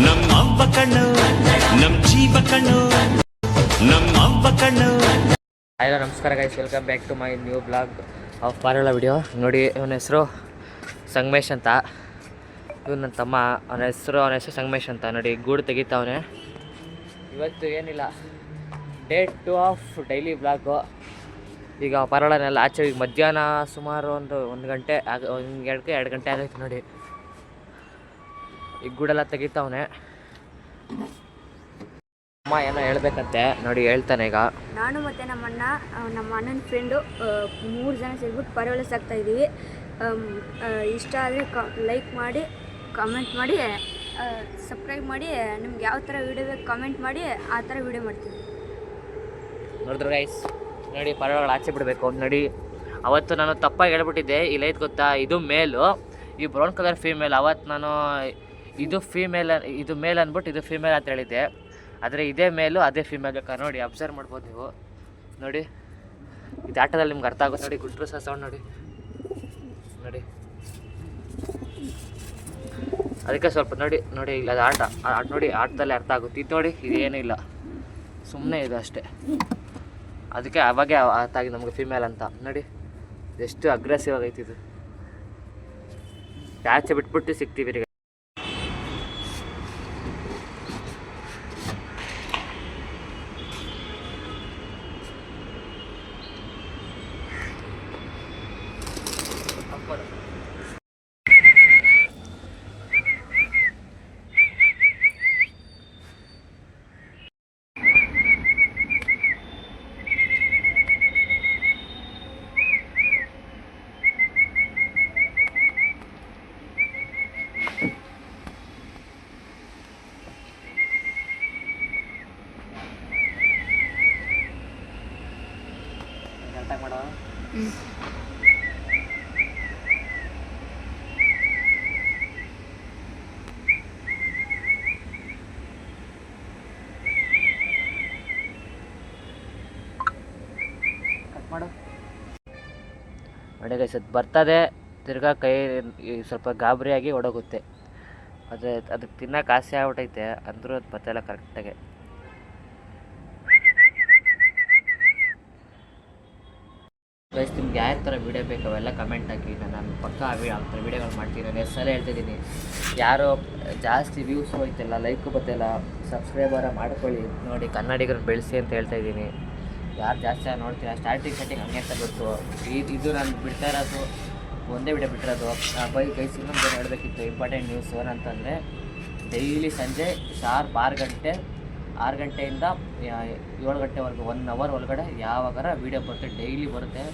ನಮ್ಮ ಅವ್ವ ಕಣ್ಣು ನಮ್ಮ ಜೀವ ಕಣ್ಣು ನಮ್ಮ ಅವ್ವ ಕಣ್ಣು. ಹಲೋ ನಮಸ್ಕಾರ guys, welcome back to my new blog of ಪಾರಳ ವಿಡಿಯೋ. ನೋಡಿ ಅವನ ಹೆಸರು ಸಂಗಮೇಶ್ ಅಂತ, ಇವ್ನು ನನ್ನ ತಮ್ಮ. ಅವನ ಹೆಸರು ಸಂಗಮೇಶ್ ಅಂತ. ನೋಡಿ ಗೂಡು ತೆಗಿತಾವನೆ. ಇವತ್ತು ಏನಿಲ್ಲ, ಡೇ 2 ಆಫ್ ಡೈಲಿ ಬ್ಲಾಗು. ಈಗ ಪಾರಳನೆಲ್ಲ ಆಚೆ ಈಗ ಮಧ್ಯಾಹ್ನ ಸುಮಾರು ಒಂದು ಗಂಟೆ ಎರಡು ಗಂಟೆ ಆಗೈತೆ. ನೋಡಿ ಈಗ ಗೂಡೆಲ್ಲ ತೆಗಿತಾವನೆ. ಅಮ್ಮ ಏನೋ ಹೇಳ್ಬೇಕಂತೆ, ನೋಡಿ ಹೇಳ್ತಾನೆ. ಈಗ ನಾನು ಮತ್ತು ನಮ್ಮ ಅಣ್ಣನ ಫ್ರೆಂಡು 3 ಜನ ಸೇರಿಬಿಟ್ಟು ಪಾರಿವಾಳ ಸಾಕ್ತಾ ಇದ್ದೀವಿ. ಇಷ್ಟ ಆದರೆ ಲೈಕ್ ಮಾಡಿ, ಕಮೆಂಟ್ ಮಾಡಿ, ಸಬ್ಸ್ಕ್ರೈಬ್ ಮಾಡಿ. ನಿಮ್ಗೆ ಯಾವ ಥರ ವೀಡಿಯೋ ಬೇಕು ಕಮೆಂಟ್ ಮಾಡಿ, ಆ ಥರ ವೀಡಿಯೋ ಮಾಡ್ತೀವಿ. ನೋಡಿದ್ರು ಗೈಸ್, ನೋಡಿ ಪಾರಿವಾಳಗಳು ಆಚೆ ಬಿಡಬೇಕು. ನೋಡಿ ಅವತ್ತು ನಾನು ತಪ್ಪಾಗಿ ಹೇಳ್ಬಿಟ್ಟಿದ್ದೆ. ಇಲ್ಲೈತೆ ಗೊತ್ತಾ, ಇದು ಮೇಲು, ಈ ಬ್ರೌನ್ ಕಲರ್ ಫೀಮೇಲ್. ಅವತ್ತು ನಾನು ಇದು ಫೀಮೇಲ್, ಇದು ಮೇಲ್ ಅಂದ್ಬಿಟ್ಟು ಇದು ಫೀಮೇಲ್ ಅಂತ ಹೇಳಿದ್ದೆ. ಆದರೆ ಇದೇ ಮೇಲು ಅದೇ ಫೀಮೇಲ್ ಬೇಕಾದ್ರೆ ನೋಡಿ ಅಬ್ಸರ್ವ್ ಮಾಡ್ಬೋದು ನೀವು. ನೋಡಿ ಇದು ಆಟದಲ್ಲಿ ನಿಮ್ಗೆ ಅರ್ಥ ಆಗುತ್ತೆ. ನೋಡಿ ಗುಡ್ರು ಸಹ ಸೌಂಡ್ ನೋಡಿ ನೋಡಿ ಅದಕ್ಕೆ ಸ್ವಲ್ಪ ನೋಡಿ ಇಲ್ಲ ಅದು ಆಟ ನೋಡಿ, ಆಟದಲ್ಲಿ ಅರ್ಥ ಆಗುತ್ತೆ. ಇದು ನೋಡಿ ಇದೇನೂ ಇಲ್ಲ, ಸುಮ್ಮನೆ ಇದು ಅಷ್ಟೇ. ಅದಕ್ಕೆ ಅವಾಗೆ ಅರ್ಥ ಆಗಿದೆ ನಮಗೆ ಫೀಮೇಲ್ ಅಂತ. ನೋಡಿ ಎಷ್ಟು ಅಗ್ರೆಸಿವ್ ಆಗೈತಿ ಇದು. ಆಚೆ ಬಿಟ್ಬಿಟ್ಟು ಸಿಗ್ತೀವಿ. ಮಾಡೋ ಕಟ್ ಮಾಡು. ನೋಡಿ ಗೈಸ್, ಅದು ಬರ್ತದೆ ತಿರ್ಗಾ ಕೈ ಸ್ವಲ್ಪ ಗಾಬರಿಯಾಗಿ ಹೊಡೋಗುತ್ತೆ. ಅದಕ್ಕೆ ತಿನ್ನೋಕೆ ಆಸೆ ಆಗ್ಬಿಟ್ಟೈತೆ, ಅಂದರೂ ಅದು ಬರ್ತಾಯಿಲ್ಲ ಕರೆಕ್ಟಾಗೆ. ಗೈಸ್, ನಿಮ್ಗೆ ಯಾವ ಥರ ವೀಡಿಯೋ ಬೇಕು ಅವೆಲ್ಲ ಕಮೆಂಟ್ ಹಾಕಿ. ನಾನು ಪಕ್ಕ ಆ ಥರ ವೀಡಿಯೋಗಳು ಮಾಡ್ತೀನಿ. ನಾನು ಹೆಸರೇ ಹೇಳ್ತಿದ್ದೀನಿ. ಯಾರೋ ಜಾಸ್ತಿ ವ್ಯೂಸ್ ಹೋಯ್ತಿಲ್ಲ, ಲೈಕು ಬರ್ತಿಲ್ಲ, ಸಬ್ಸ್ಕ್ರೈಬರ ಮಾಡ್ಕೊಳ್ಳಿ. ನೋಡಿ ಕನ್ನಡಿಗರನ್ನ ಬೆಳೆಸಿ ಅಂತ ಹೇಳ್ತಾ ಇದ್ದೀನಿ. ಯಾರು ಜಾಸ್ತಿ ನೋಡ್ತೀರಾ, ಸ್ಟಾರ್ಟಿಂಗ್ ಹಂಗೆ ಅಂತ ಗೊತ್ತು. ಇದು ನಾನು ಬಿಡ್ತಾ ಇರೋದು ಒಂದೇ ವಿಡಿಯೋ ಬಿಟ್ಟಿರೋದು. ಗೈಸ್, ಇನ್ನೊಂದು ಹೇಳಬೇಕಿತ್ತು ಇಂಪಾರ್ಟೆಂಟ್ ನ್ಯೂಸ್. ಏನಂತಂದರೆ ಡೈಲಿ ಸಂಜೆ ಶಾರ್ಪ್ 6 ಗಂಟೆಯಿಂದ 7 ಗಂಟೆವರೆಗೂ 1 ಅವರ್ ಒಳಗಡೆ ಯಾವಾಗಾರ ವೀಡಿಯೋ ಬರುತ್ತೆ, ಡೈಲಿ ಬರುತ್ತೆ.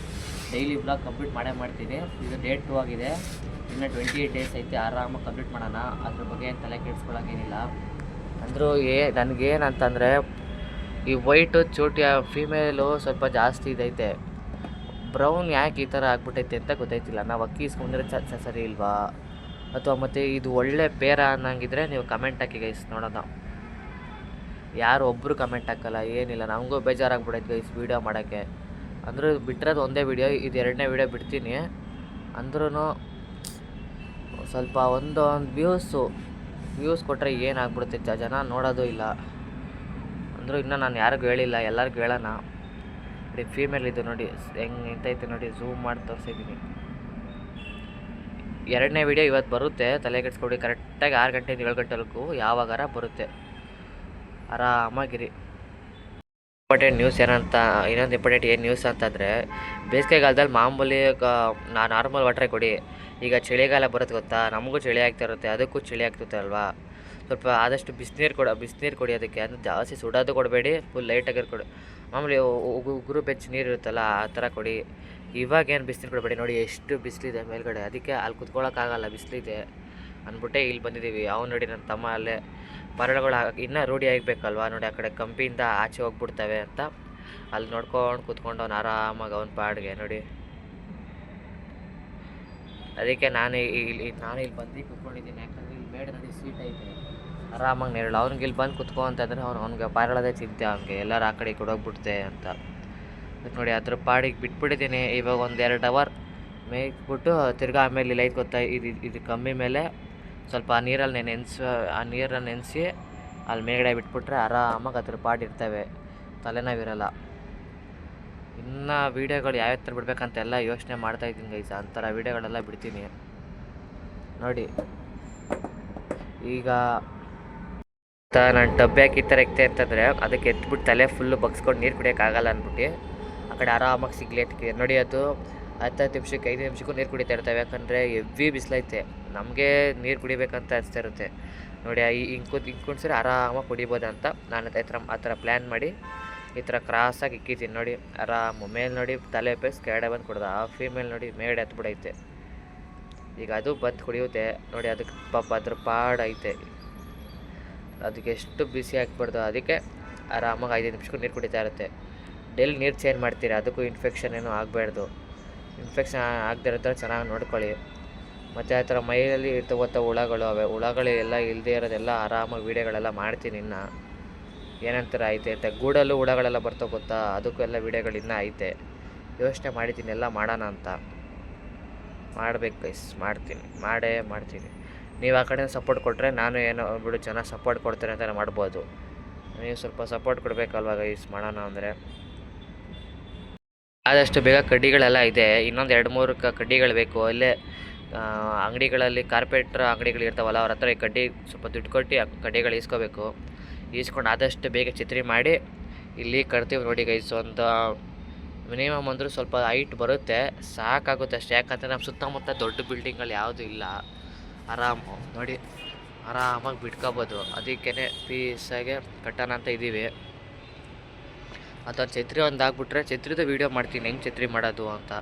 ಡೈಲಿ ಬ್ಲಾಗ್ ಕಂಪ್ಲೀಟ್ ಮಾಡ್ತೀನಿ. ಇದು ಡೇ 2 ಆಗಿದೆ, ಇನ್ನು 28 ಡೇಸ್ ಐತೆ. ಆರಾಮಾಗಿ ಕಂಪ್ಲೀಟ್ ಮಾಡೋಣ. ಅದ್ರ ಬಗ್ಗೆ ತಲೆ ಕೆಡಿಸ್ಕೊಳ್ಳೋಂಗೇನಿಲ್ಲ. ಅಂದರೂ ನನಗೇನಂತಂದರೆ ಈ ವೈಟು ಚೋಟಿಯ ಫೀಮೇಲು ಸ್ವಲ್ಪ ಜಾಸ್ತಿ ಇದೈತೆ. ಬ್ರೌನ್ ಯಾಕೆ ಈ ಥರ ಆಗ್ಬಿಟ್ಟೈತೆ ಅಂತ ಗೊತ್ತಾಯ್ತಿಲ್ಲ. ನಾವು ಅಕ್ಕಿ ಇಸ್ಕೊಂಡ್ರೆ ಸರಿ ಇಲ್ವಾ, ಅಥವಾ ಮತ್ತು ಇದು ಒಳ್ಳೆ ಪೇರ ಅನ್ನಂಗಿದ್ರೆ ನೀವು ಕಮೆಂಟ್ ಹಾಕಿ ಗೈಸ್. ನೋಡೋಣ, ಯಾರು ಒಬ್ಬರು ಕಮೆಂಟ್ ಹಾಕಲ್ಲ, ಏನಿಲ್ಲ. ನಮಗೂ ಬೇಜಾರಾಗ್ಬಿಡೈತೆ ಗೈಸ್ ವೀಡಿಯೋ ಮಾಡೋಕ್ಕೆ. ಅಂದರೂ ಬಿಟ್ಟಿರೋದು ಒಂದೇ ವೀಡಿಯೋ, ಇದು 2ನೇ ವೀಡಿಯೋ ಬಿಡ್ತೀನಿ. ಅಂದ್ರೂ ಸ್ವಲ್ಪ ಒಂದು ವ್ಯೂಸ್ ಕೊಟ್ಟರೆ ಏನಾಗ್ಬಿಡುತ್ತೆ, ಜನ ನೋಡೋದು ಇಲ್ಲ. ಅಂದರೂ ಇನ್ನೂ ನಾನು ಯಾರಿಗೂ ಹೇಳಿಲ್ಲ, ಎಲ್ಲರಿಗೂ ಹೇಳೋಣ. ನೋಡಿ ಫೀಮೇಲ್ ಇದು ನೋಡಿ ಹೆಂಗೆ ನಿಂತೈತೆ ನೋಡಿ, ಝೂಮ್ ಮಾಡಿ ತೋರಿಸಿದ್ದೀನಿ. 2ನೇ ವೀಡಿಯೋ ಇವತ್ತು ಬರುತ್ತೆ, ತಲೆ ಕೆಡಿಸ್ಕೊಡಿ. ಕರೆಕ್ಟಾಗಿ 6 ಗಂಟೆಯಿಂದ 7 ಗಂಟೆವರೆಗೂ ಯಾವಾಗಾರ ಬರುತ್ತೆ. ಆರಾಮಾಗಿರಿ. ಇಂಪಾರ್ಟೆಂಟ್ ನ್ಯೂಸ್ ಇನ್ನೊಂದು ಇಂಪಾರ್ಟೆಂಟ್ ಏನು ನ್ಯೂಸ್ ಅಂತಂದರೆ, ಬೇಸಿಗೆಗಾಲದಲ್ಲಿ ಮಾಮೂಲಿ ನಾರ್ಮಲ್ ವಾಟ್ರೇ ಕೊಡಿ. ಈಗ ಚಳಿಗಾಲ ಬರುತ್ತೆ ಗೊತ್ತಾ, ನಮಗೂ ಚಳಿ ಆಗ್ತಾ ಇರುತ್ತೆ, ಅದಕ್ಕೂ ಚಳಿ ಆಗ್ತಿರುತ್ತೆ ಅಲ್ವಾ. ಸ್ವಲ್ಪ ಆದಷ್ಟು ಬಿಸಿನೀರು ಕೊಡಿ ಅದಕ್ಕೆ. ಅಂದರೆ ಜಾಸ್ತಿ ಸುಡೋದು ಕೊಡಬೇಡಿ, ಫುಲ್ ಲೈಟಾಗಿ ಕೊಡಿ. ಮಾಮೂಲಿ ಉಗುರು ಬೆಚ್ಚ ನೀರು ಇರುತ್ತಲ್ಲ, ಆ ಥರ ಕೊಡಿ. ಇವಾಗೇನು ಬಿಸಿನೀರು ಕೊಡಬೇಡಿ. ನೋಡಿ ಎಷ್ಟು ಬಿಸಿಲಿದೆ ಮೇಲ್ಗಡೆ, ಅದಕ್ಕೆ ಅಲ್ಲಿ ಕುತ್ಕೊಳ್ಳೋಕ್ಕಾಗಲ್ಲ, ಬಿಸಿಲಿದೆ ಅಂದ್ಬಿಟ್ಟೆ ಇಲ್ಲಿ ಬಂದಿದ್ದೀವಿ. ಅವ್ನು ನೋಡಿ ನನ್ನ ತಮ್ಮ ಅಲ್ಲೇ ಪಾರಿವಾಳಗಳು ಇನ್ನೂ ರೂಢಿ ಆಗಬೇಕಲ್ವ. ನೋಡಿ ಆ ಕಡೆ ಕಂಪಿಯಿಂದ ಆಚೆ ಹೋಗ್ಬಿಡ್ತವೆ ಅಂತ ಅಲ್ಲಿ ನೋಡ್ಕೊಂಡು ಕೂತ್ಕೊಂಡು ಅವ್ನು ಆರಾಮಾಗಿ ಅವ್ನ ಪಾಡಿಗೆ. ನೋಡಿ ಅದಕ್ಕೆ ನಾನು ಇಲ್ಲಿ ಬಂದು ಕೂತ್ಕೊಂಡಿದ್ದೀನಿ. ಯಾಕಂದರೆ ಇಲ್ಲಿ ಮೇಡ ನೋಡಿ ಸೀಟ್ ಐತೆ, ಆರಾಮಾಗಿ ನೆರಳು. ಅವ್ನಿಗೆ ಇಲ್ಲಿ ಬಂದು ಕುತ್ಕೊ ಅಂತಂದರೆ ಅವ್ನಿಗೆ ಪಾರಿವಾಳದೇ ಚಿಂತೆ, ಅವ್ನಿಗೆ ಎಲ್ಲರೂ ಆ ಕಡೆ ಕೊಡೋಗ್ಬಿಡ್ತೆ ಅಂತ. ನೋಡಿ ಅದ್ರ ಪಾಡಿಗೆ ಬಿಟ್ಬಿಟ್ಟಿದ್ದೀನಿ. ಇವಾಗ 1-2 ಅವರ್ ಮೇಯ್ಬಿಟ್ಟು ತಿರ್ಗಾ ಆಮೇಲೆ ಲೈಟ್ ಗೊತ್ತಾ ಇದು ಕಮ್ಮಿ ಮೇಲೆ ಸ್ವಲ್ಪ ಆ ನೀರಲ್ಲಿ ನೆನೆಸಿ ಅಲ್ಲಿ ಮೇಲ್ಗಡೆ ಬಿಟ್ಬಿಟ್ರೆ ಆರಾಮಾಗಿ ಅದ್ರ ಪಾಡು ಇರ್ತವೆ, ತಲೆನೋವಿರಲ್ಲ. ಇನ್ನು ವೀಡಿಯೋಗಳು ಯಾವ ಥರ ಬಿಡ್ಬೇಕಂತೆಲ್ಲ ಯೋಚನೆ ಮಾಡ್ತಾಯಿದ್ದೀನಿ ಗೈಸ್. ಅಂಥರ ವೀಡಿಯೋಗಳೆಲ್ಲ ಬಿಡ್ತೀನಿ ನೋಡಿ. ಈಗ ನಾನು ಡಬ್ಬೆ ಹಾಕಿ ಈ ಥರ ಇಕ್ತೆ ಅಂತಂದರೆ ಅದಕ್ಕೆ ಎತ್ಬಿಟ್ಟು ತಲೆ ಫುಲ್ಲು ಬಗ್ಸ್ಕೊಂಡು ನೀರು ಕುಡಿಯೋಕ್ಕಾಗಲ್ಲ ಅಂದ್ಬಿಟ್ಟು ಆ ಕಡೆ ಆರಾಮಾಗಿ ಸಿಗ್ಲಿ ಎತ್ಕಿದೆ ನೋಡಿ. ಅದು 10 ನಿಮಿಷಕ್ಕೆ 5 ನಿಮಿಷಕ್ಕೂ ನೀರು ಕುಡಿತಾ ಇರ್ತವೆ, ಯಾಕಂದರೆ ಹೆವಿ ಬಿಸಿಲೈತೆ. ನಮಗೆ ನೀರು ಕುಡಿಬೇಕಂತ ಅನಿಸ್ತಾ ಇರುತ್ತೆ ನೋಡಿ. ಹಿಂಗೆ ಆರಾಮಾಗಿ ಕುಡಿಬೋದು ಅಂತ ನಾನು ಆ ಥರ ಪ್ಲ್ಯಾನ್ ಮಾಡಿ ಈ ಥರ ಕ್ರಾಸಾಗಿ ಇಕ್ಕಿದ್ದೀನಿ ನೋಡಿ. ಆರಾಮು ಮೇಲೆ ನೋಡಿ ತಲೆ ಪೇಸ್ ಕೆಳಗಡೆ ಬಂದು ಕುಡ್ದು ಆ ಫೀಮೇಲ್ ನೋಡಿ ಮೇಲ್ಗಡೆ ಎತ್ಬಿಡೈತೆ. ಈಗ ಅದು ಬಂದು ಕುಡಿಯುತ್ತೆ ನೋಡಿ. ಅದಕ್ಕೆ ಪಾಪ ಅದ್ರ ಪಾಡೈತೆ, ಅದಕ್ಕೆ ಎಷ್ಟು ಬಿಸಿ ಹಾಕ್ಬಾರ್ದು. ಅದಕ್ಕೆ ಆರಾಮಾಗಿ 5 ನಿಮಿಷಕ್ಕೂ ನೀರು ಕುಡಿತಾ ಇರುತ್ತೆ. ಡೈಲಿ ನೀರು ಚೇಂಜ್ ಮಾಡ್ತೀರಿ, ಅದಕ್ಕೂ ಇನ್ಫೆಕ್ಷನ್ ಏನೂ ಆಗಬಾರ್ದು. ಇನ್ಫೆಕ್ಷನ್ ಆಗದೇ ಇರೋ ಥರ ಚೆನ್ನಾಗಿ ನೋಡ್ಕೊಳ್ಳಿ. ಮತ್ತು ಆ ಥರ ಮೈಯಲ್ಲಿ ಇರ್ತವಂಥ ಹುಳಗಳು ಹುಳಗಳು ಎಲ್ಲ ಇಲ್ಲದೇ ಇರೋದೆಲ್ಲ ಆರಾಮಾಗಿ ವೀಡಿಯೋಗಳೆಲ್ಲ ಮಾಡ್ತೀನಿ. ಇನ್ನು ಏನಂತಾರೆ ಐತೆ ಅಂತ ಗೂಡಲ್ಲೂ ಹುಳಗಳೆಲ್ಲ ಬರ್ತಾವೆ ಗೊತ್ತಾ, ಅದಕ್ಕೂ ಎಲ್ಲ ವೀಡಿಯೋಗಳು ಇನ್ನೂ ಐತೆ. ಯೋಚನೆ ಮಾಡಿದ್ದೀನಿ ಎಲ್ಲ ಮಾಡೋಣ ಅಂತ. ಮಾಡ್ಬೇಕು ಗೈಸ್, ಮಾಡ್ತೀನಿ. ನೀವು ಆ ಕಡೆ ಸಪೋರ್ಟ್ ಕೊಟ್ಟರೆ ನಾನು ಏನೋ ಬಿಡು ಚೆನ್ನಾಗಿ ಸಪೋರ್ಟ್ ಕೊಡ್ತಾರೆ ಅಂತ ಮಾಡ್ಬೋದು. ನೀವು ಸ್ವಲ್ಪ ಸಪೋರ್ಟ್ ಕೊಡಬೇಕಲ್ವ ಗೈಸ್ ಮಾಡೋಣ ಅಂದರೆ. ಆದಷ್ಟು ಬೇಗ ಕಡ್ಡಿಗಳೆಲ್ಲ ಇದೆ, ಇನ್ನೊಂದು 2-3 ಕಡ್ಡಿಗಳು ಬೇಕು. ಅಲ್ಲೇ ಅಂಗಡಿಗಳಲ್ಲಿ ಕಾರ್ಪೆಟ್ರ್ ಅಂಗಡಿಗಳು ಇರ್ತಾವಲ್ಲ, ಅವ್ರ ಹತ್ರ ಈ ಕಡ್ಡಿ ಸ್ವಲ್ಪ ದುಡ್ಡು ಕೊಟ್ಟು ಆ ಕಡ್ಡಿಗಳು ಈಸ್ಕೊಂಡು ಆದಷ್ಟು ಬೇಗ ಛತ್ರಿ ಮಾಡಿ ಇಲ್ಲಿ ಕಟ್ತೀವಿ ನೋಡಿ ಗೈಸ್. ಒಂದು ಮಿನಿಮಮ್ ಅಂದರೂ ಸ್ವಲ್ಪ ಹೈಟ್ ಬರುತ್ತೆ, ಸಾಕಾಗುತ್ತೆ ಅಷ್ಟೇ. ಯಾಕಂದರೆ ನಮ್ಮ ಸುತ್ತಮುತ್ತ ದೊಡ್ಡ ಬಿಲ್ಡಿಂಗ್ಗಳು ಯಾವುದೂ ಇಲ್ಲ. ಆರಾಮು ನೋಡಿ ಆರಾಮಾಗಿ ಬಿಟ್ಕೋಬೋದು. ಅದಕ್ಕೇ ಪೀಸಾಗೆ ಕಟ್ಟೋಣ ಅಂತ ಇದ್ದೀವಿ. ಅಥವಾ ಛತ್ರಿ ಒಂದು ಹಾಕ್ಬಿಟ್ರೆ ಛತ್ರಿದು ವೀಡಿಯೋ ಮಾಡ್ತೀನಿ, ಹೆಂಗೆ ಛತ್ರಿ ಮಾಡೋದು ಅಂತ.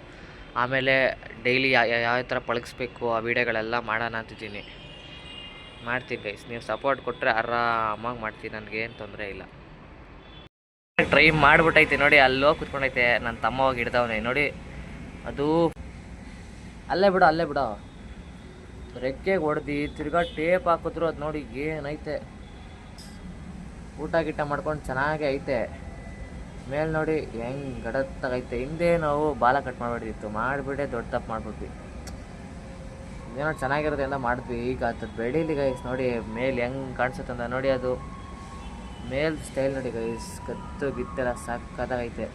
ಆಮೇಲೆ ಡೈಲಿ ಯಾವ ಥರ ಪಳಗಿಸ್ಬೇಕು ಆ ವೀಡಿಯೋಗಳೆಲ್ಲ ಮಾಡೋಣ ಅಂತಿದ್ದೀನಿ. ಮಾಡ್ತೀನಿ ಗೈಸ್, ನೀವು ಸಪೋರ್ಟ್ ಕೊಟ್ಟರೆ ಆರಾಮಾಗಿ ಮಾಡ್ತೀನಿ, ನನಗೇನು ತೊಂದರೆ ಇಲ್ಲ. ಟ್ರೈ ಮಾಡಿಬಿಟ್ಟೈತೆ ನೋಡಿ, ಅಲ್ಲೋಗಿ ಕುತ್ಕೊಂಡೈತೆ. ನನ್ನ ತಮ್ಮ ಹೋಗಿ ಹಿಡ್ದವನೇ ನೋಡಿ. ಅದು ಅಲ್ಲೇ ಬಿಡೋ ರೆಕ್ಕೆಗೆ ಹೊಡೆದು ತಿರ್ಗಾ ಟೇಪ್ ಹಾಕಿದ್ರು ಅದು ನೋಡಿ ಏನೈತೆ. ಊಟ ಮಾಡ್ಕೊಂಡು ಚೆನ್ನಾಗೇ ಐತೆ. ಮೇಲೆ ನೋಡಿ ಹೆಂಗೆ ಗಡತ್ತಾಗೈತೆ. ಹಿಂದೆ ನಾವು ಬಾಲ ಕಟ್ ಮಾಡಿಬಿಡ್ತಿತ್ತು, ಮಾಡಿಬಿಟ್ಟೆ ದೊಡ್ಡ ತಪ್ಪು ಮಾಡಿಬಿಟ್ವಿ. ಏನೋ ಚೆನ್ನಾಗಿರುತ್ತೆ ಅಂತ ಮಾಡಿದ್ವಿ. ಈಗ ಅದು ಬೆಳೀಲಿ ಗೈಸ್ ನೋಡಿ ಮೇಲೆ ಹೆಂಗೆ ಕಾಣಿಸುತ್ತೆ ಅಂತ ನೋಡಿ. ಅದು ಮೇಲ್ ಸ್ಟೈಲ್ ನೋಡಿ ಗೈಸ್, ಕತ್ತು ಗಿತ್ತೆಲ್ಲ ಸಕ್ಕತ್ತಾಗೈತೆ.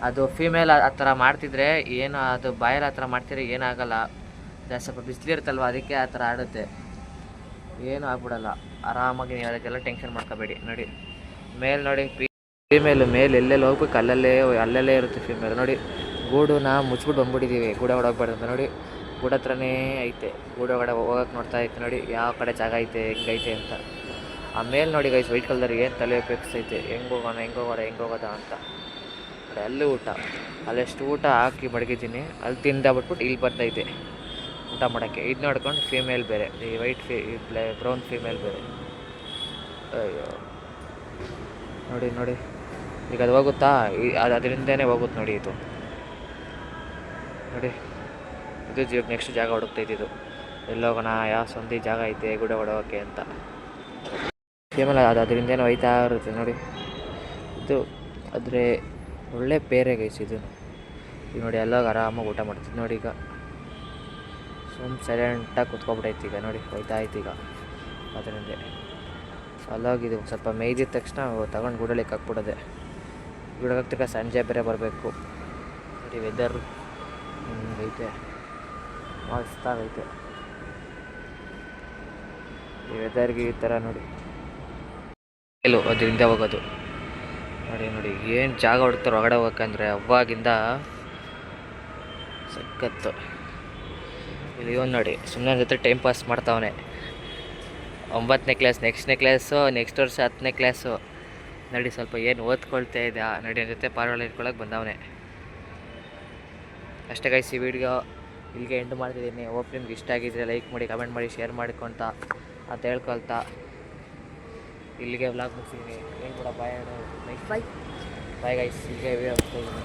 ಅದು ಫೀಮೇಲ್ ಆ ಥರ ಮಾಡ್ತಿದ್ರೆ ಏನು, ಅದು ಬಾಯಲ್ಲಿ ಆ ಥರ ಮಾಡ್ತಿದ್ರೆ ಏನಾಗಲ್ಲ. ಸ್ವಲ್ಪ ಬಿಸಿಲಿರುತ್ತಲ್ವ ಅದಕ್ಕೆ ಆ ಥರ ಆಡುತ್ತೆ, ಏನೂ ಆಗ್ಬಿಡಲ್ಲ. ಆರಾಮಾಗಿ ನೀವು ಅದಕ್ಕೆಲ್ಲ ಟೆನ್ಷನ್ ಮಾಡ್ಕೋಬೇಡಿ. ನೋಡಿ ಮೇಲ್ ನೋಡಿ ಫೀಮೇಲು ಮೇಲೆ ಎಲ್ಲೆಲ್ಲಿ ಹೋಗ್ಬೇಕು ಅಲ್ಲಲ್ಲೇ ಇರುತ್ತೆ ಫೀಮೇಲ್ ನೋಡಿ. ಗೂಡನ್ನ ಮುಚ್ಬಿಟ್ಟು ಬಂದ್ಬಿಟ್ಟಿದ್ದೀವಿ, ಗೂಡ ಹೊಡೋಗ್ಬಾರ್ದು ಅಂತ ನೋಡಿ. ಗೂಡ ಹತ್ರನೇ ಐತೆ, ಗೂಡ ಒಳಗಡೆ ಹೋಗೋಕೆ ನೋಡ್ತಾ ಐತೆ ನೋಡಿ ಯಾವ ಕಡೆ ಜಾಗ ಐತೆ ಹೆಂಗೈತೆ ಅಂತ. ಆಮೇಲೆ ನೋಡಿ ಗೈಸ್ ವೈಟ್ ಕಲರ್ ಏನು ತಲೆ ಉಪಯೋಗಿಸ್ತೈತೆ, ಹೆಂಗೆ ಹೋಗೋದ ಅಂತ. ಅಲ್ಲೂ ಊಟ, ಅಲ್ಲೆಷ್ಟು ಊಟ ಹಾಕಿ ಮಡಗಿದ್ದೀನಿ, ಅಲ್ಲಿ ತಿಂದಾಬಿಟ್ಬಿಟ್ಟು ಇಲ್ಲಿ ಬರ್ತೈತೆ ಊಟ ಮಾಡೋಕ್ಕೆ. ಇದು ನೋಡ್ಕೊಂಡು ಫೀಮೇಲ್ ಬೇರೆ, ಈ ವೈಟ್ ಬ್ರೌನ್ ಫೀಮೇಲ್ ಬೇರೆ. ಅಯ್ಯೋ ನೋಡಿ ಈಗ ಅದು ಹೋಗುತ್ತಾ, ಅದರಿಂದನೇ ಹೋಗುತ್ತೆ ನೋಡಿ. ಇದು ನೋಡಿ, ಇದು ನೆಕ್ಸ್ಟ್ ಜಾಗ ಹುಡುಕ್ತೈತಿದು. ಎಲ್ಲೋಗೋಣ, ಯಾವ ಸಂಧಿ ಜಾಗ ಐತೆ ಗುಡ ಹೊಡೋಕೆ ಅಂತ. ಫೀಮೇಲ್ ಅದರಿಂದೇನೋ ಹೋಯ್ತಾ ಇರುತ್ತೆ ನೋಡಿ. ಇದು ಆದರೆ ಒಳ್ಳೆ ಪೇರೆ ಗೈಸ್ ಇದು. ಈಗ ನೋಡಿ ಎಲ್ಲೋಗ ಆರಾಮಾಗಿ ಊಟ ಮಾಡ್ತಿದ್ದು ನೋಡಿ. ಈಗ ಸೈಲೆಂಟಾಗಿ ಕುತ್ಕೊಬಿಟ್ಟೈತಿ. ಈಗ ನೋಡಿ ಹೋಯ್ತಾ ಆಯ್ತು. ಈಗ ಅದರಿಂದ ಅಲ್ಲಾಗಿದ್ದು ಸ್ವಲ್ಪ ಮೇಯ್ದಿದ ತಕ್ಷಣ ತಗೊಂಡು ಗುಡಳಿಕ್ಕೆ ಹಾಕ್ಬಿಡೋದೆ. ಗುಡಕ್ಕೆ ಹಾಕ್ತಿರ್ಗ ಸಂಜೆ ಬೇರೆ ಬರಬೇಕು ನೋಡಿ. ವೆದರ್ ಹಿಂಗೈತೆ, ಮಸ್ತಾಗೈತೆ ಈ ವೆದರ್ಗೆ. ಈ ಥರ ನೋಡಿ ಎಲ್ಲೋ ಅದರಿಂದ ಹೋಗೋದು ನೋಡಿ ಏನು ಜಾಗ ಹುಡುಕ್ತಾರೆ ಹೊರಗಡೆ ಹೋಗೋಕ್ಕಂದ್ರೆ ಅವಾಗಿಂದ ಸಖತ್ತು. ಇಲ್ಲಿ ಇವನು ನೋಡಿ ಸುಮ್ಮನೆ ಜೊತೆ ಟೈಮ್ ಪಾಸ್ ಮಾಡ್ತಾವನೆ. 9ನೇ ಕ್ಲಾಸ್, ನೆಕ್ಸ್ಟ್ ವರ್ಷ 10ನೇ ಕ್ಲಾಸು ನೋಡಿ. ಸ್ವಲ್ಪ ಏನು ಓದ್ಕೊಳ್ತಾ ಇದ್ದ ನೋಡಿ, ಜೊತೆ ಪಾರ್ವಾಳ ಇಟ್ಕೊಳಕ್ಕೆ ಬಂದವನೇ ಅಷ್ಟೇ ಗೈಸ್. ಈ ವಿಡಿಯೋ ಇಲ್ಲಿಗೆ ಎಂಡ್ ಮಾಡ್ತಿದ್ದೀನಿ. ಹೋಪ್ ನಿಮ್ಗೆ ಇಷ್ಟ ಆಗಿದ್ರೆ ಲೈಕ್ ಮಾಡಿ, ಕಮೆಂಟ್ ಮಾಡಿ, ಶೇರ್ ಮಾಡಿಕೊಂತ ಅಂತ ಹೇಳ್ಕೊಳ್ತಾ ಇಲ್ಲಿಗೆ ವ್ಲಾಗ್ ಮುಗಿಸಿದ್ದೀನಿ. ಏನು ಕೂಡ ಬಾಯ್ ಗೈಸ್. ಇಲ್ಲಿಗೆ ವಿಡಿಯೋ ಹೋಗ್ತಾಯಿದ್ದೀನಿ.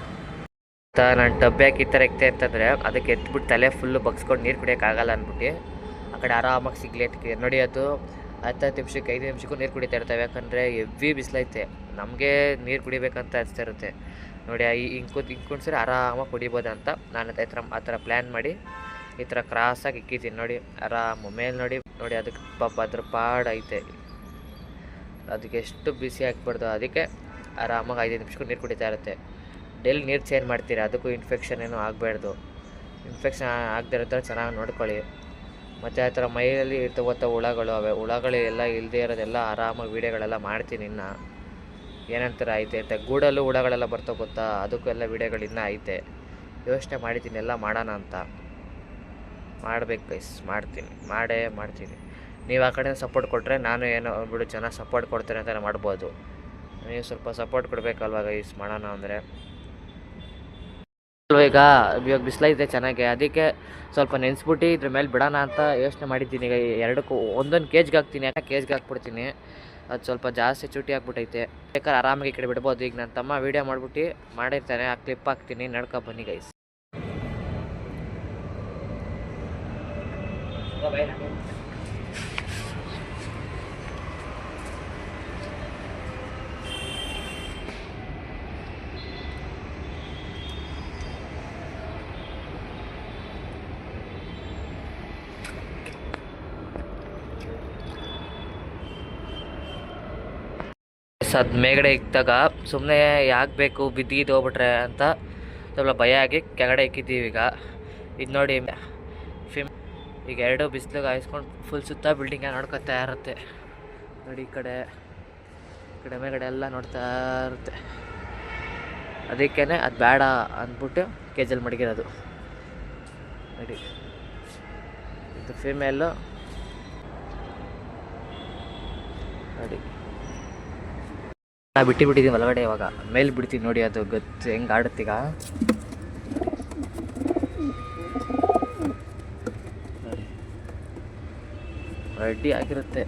ನಾನು ಡಬ್ಬೆ ಹಾಕಿ ಈ ಥರ ಇಕ್ತೆ ಅಂತಂದರೆ ಅದಕ್ಕೆ ಎತ್ಬಿಟ್ಟು ತಲೆ ಫುಲ್ಲು ಬಗ್ಸ್ಕೊಂಡು ನೀರು ಕುಡಿಯೋಕ್ಕಾಗಲ್ಲ ಅಂದ್ಬಿಟ್ಟು ಆ ಕಡೆ ಆರಾಮಾಗಿ ಸಿಗ್ಲಿ ಎತ್ಕಿದೆ ನೋಡಿ. ಅದು 10 ನಿಮಿಷಕ್ಕೆ 5 ನಿಮಿಷಕ್ಕೂ ನೀರು ಕುಡಿತಾ ಇರ್ತವೆ, ಯಾಕಂದರೆ ಹೆವಿ ಬಿಸಿಲೈತೆ. ನಮಗೆ ನೀರು ಕುಡಿಬೇಕಂತ ಅನಿಸ್ತಾ ಇರುತ್ತೆ ನೋಡಿ. ಹಿಂಗೆ ಆರಾಮಾಗಿ ಕುಡಿಬೋದು ಅಂತ ನಾನು ಆ ಥರ ಪ್ಲ್ಯಾನ್ ಮಾಡಿ ಈ ಥರ ಕ್ರಾಸಾಗಿ ಇಕ್ಕಿದ್ದೀನಿ ನೋಡಿ, ಆರಾಮು ಮೇಲೆ ನೋಡಿ ನೋಡಿ ಅದಕ್ಕೆ ಪಾಪ ಅದ್ರ ಪಾಡೈತೆ. ಅದಕ್ಕೆ ಎಷ್ಟು ಬಿಸಿ ಹಾಕ್ಬಾರ್ದು, ಅದಕ್ಕೆ ಆರಾಮಾಗಿ 5 ನಿಮಿಷಕ್ಕೂ ನೀರು ಕುಡಿತಾ ಇರುತ್ತೆ. ಡೈಲಿ ನೀರು ಚೇಂಜ್ ಮಾಡ್ತೀರಿ, ಅದಕ್ಕೂ ಇನ್ಫೆಕ್ಷನ್ ಏನೂ ಆಗಬಾರ್ದು. ಇನ್ಫೆಕ್ಷನ್ ಆಗದಿರೋ ಚೆನ್ನಾಗಿ ನೋಡ್ಕೊಳ್ಳಿ. ಮತ್ತು ಆ ಥರ ಮೈಯಲ್ಲಿ ಇರ್ತವಂಥ ಹುಳಗಳು, ಹುಳಗಳು ಎಲ್ಲ ಇಲ್ಲದೆ ಇರೋದೆಲ್ಲ ಆರಾಮಾಗಿ ವೀಡಿಯೋಗಳೆಲ್ಲ ಮಾಡ್ತೀನಿ. ಇನ್ನು ಏನಂತಾರೆ ಐತೆ ಅಂತ ಗೂಡಲ್ಲೂ ಹುಳಗಳೆಲ್ಲ ಬರ್ತಾವೆ ಗೊತ್ತಾ, ಅದಕ್ಕೂ ಎಲ್ಲ ವೀಡಿಯೋಗಳು ಇನ್ನೂ ಐತೆ. ಯೋಚನೆ ಮಾಡಿದ್ದೀನಿ ಎಲ್ಲ ಮಾಡೋಣ ಅಂತ. ಮಾಡ್ಬೇಕು ಗೈಸ್, ಮಾಡ್ತೀನಿ. ನೀವು ಆ ಕಡೆ ಸಪೋರ್ಟ್ ಕೊಟ್ಟರೆ ನಾನು ಏನೋ ಬಿಡು ಚೆನ್ನಾಗಿ ಸಪೋರ್ಟ್ ಕೊಡ್ತೇನೆ ಅಂತಲೇ ಮಾಡ್ಬೋದು. ನೀವು ಸ್ವಲ್ಪ ಸಪೋರ್ಟ್ ಕೊಡಬೇಕಲ್ವ ಗೈಸ್, ಮಾಡೋಣ ಅಂದರೆ. ಇವಾಗ ಬಿಸಿಲೈತೆ ಚೆನ್ನಾಗಿ, ಅದಕ್ಕೆ ಸ್ವಲ್ಪ ನೆನೆಸ್ಬಿಟ್ಟು ಇದ್ರ ಮೇಲೆ ಬಿಡೋಣ ಅಂತ ಯೋಚನೆ ಮಾಡಿದ್ದೀನಿ. ಈಗ ಎರಡಕ್ಕೂ ಒಂದೊಂದು ಕೇಜ್ಗೆ ಹಾಕ್ತೀನಿ, ಯಾಕೆ ಕೇಜ್ಗೆ ಹಾಕ್ಬಿಡ್ತೀನಿ. ಅದು ಸ್ವಲ್ಪ ಜಾಸ್ತಿ ಚುಟಿ ಹಾಕ್ಬಿಟ್ಟೈತೆ. ಬೇಕಾದ್ರೆ ಆರಾಮಾಗಿ ಈ ಕಡೆ ಬಿಡ್ಬೋದು. ಈಗ ನನ್ನ ತಮ್ಮ ವೀಡಿಯೋ ಮಾಡ್ಬಿಟ್ಟು ಮಾಡಿರ್ತಾನೆ, ಆ ಕ್ಲಿಪ್ ಹಾಕ್ತೀನಿ, ನಡ್ಕೊ ಬನ್ನಿ ಗೈಸ್. ಅದು ಮೇಗಡೆ ಇಕ್ಕಿದಾಗ ಸುಮ್ಮನೆ ಯಾಕೆ ಬೇಕು ಬಿದ್ದು ಹೋಗ್ಬಿಟ್ರೆ ಅಂತ ಸ್ವಲ್ಪ ಭಯ ಆಗಿ ಕೆಳಗಡೆ ಇಕ್ಕಿದ್ದೀವಿ. ಈಗ ಇದು ನೋಡಿ ಈಗ ಎರಡು ಬಿಸಿಲಿಗೆ ಹಾಯಿಸ್ಕೊಂಡು ಫುಲ್ ಸುತ್ತ ಬಿಲ್ಡಿಂಗ ನೋಡ್ಕೊತಾ ಇರುತ್ತೆ ನೋಡಿ. ಈ ಕಡೆ ಮೇಗಡೆ ಎಲ್ಲ ನೋಡ್ತಾ ಇರುತ್ತೆ. ಅದಕ್ಕೇ ಅದು ಬೇಡ ಅಂದ್ಬಿಟ್ಟು ಕೇಜಲ್ಲಿ ಮಡಗಿರೋದು ನೋಡಿ. ಇದು ಫಿಮೇಲು ನೋಡಿ, ಬಿಟ್ಟಿದ್ದೀನಿ ಒಳಗಡೆ. ಇವಾಗ ಮೇಲೆ ಬಿಡ್ತೀನಿ ನೋಡಿ, ಅದು ಗೊತ್ತು ಹೆಂಗೆ ಆಡುತ್ತೀಗ. ರೆಡಿ ಆಗಿರುತ್ತೆ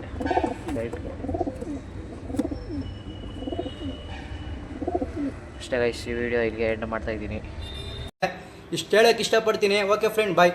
ಲೈಟ್ಗೆ. ಅಷ್ಟೇ ಗೈಸ್, ಈ ವಿಡಿಯೋ ಇಲ್ಲಿಗೆ ಎಂಡ್ ಮಾಡ್ತಾಯಿದ್ದೀನಿ. ಇಷ್ಟು ಹೇಳೋಕ್ಕೆ ಇಷ್ಟಪಡ್ತೀನಿ. ಓಕೆ ಫ್ರೆಂಡ್, ಬಾಯ್.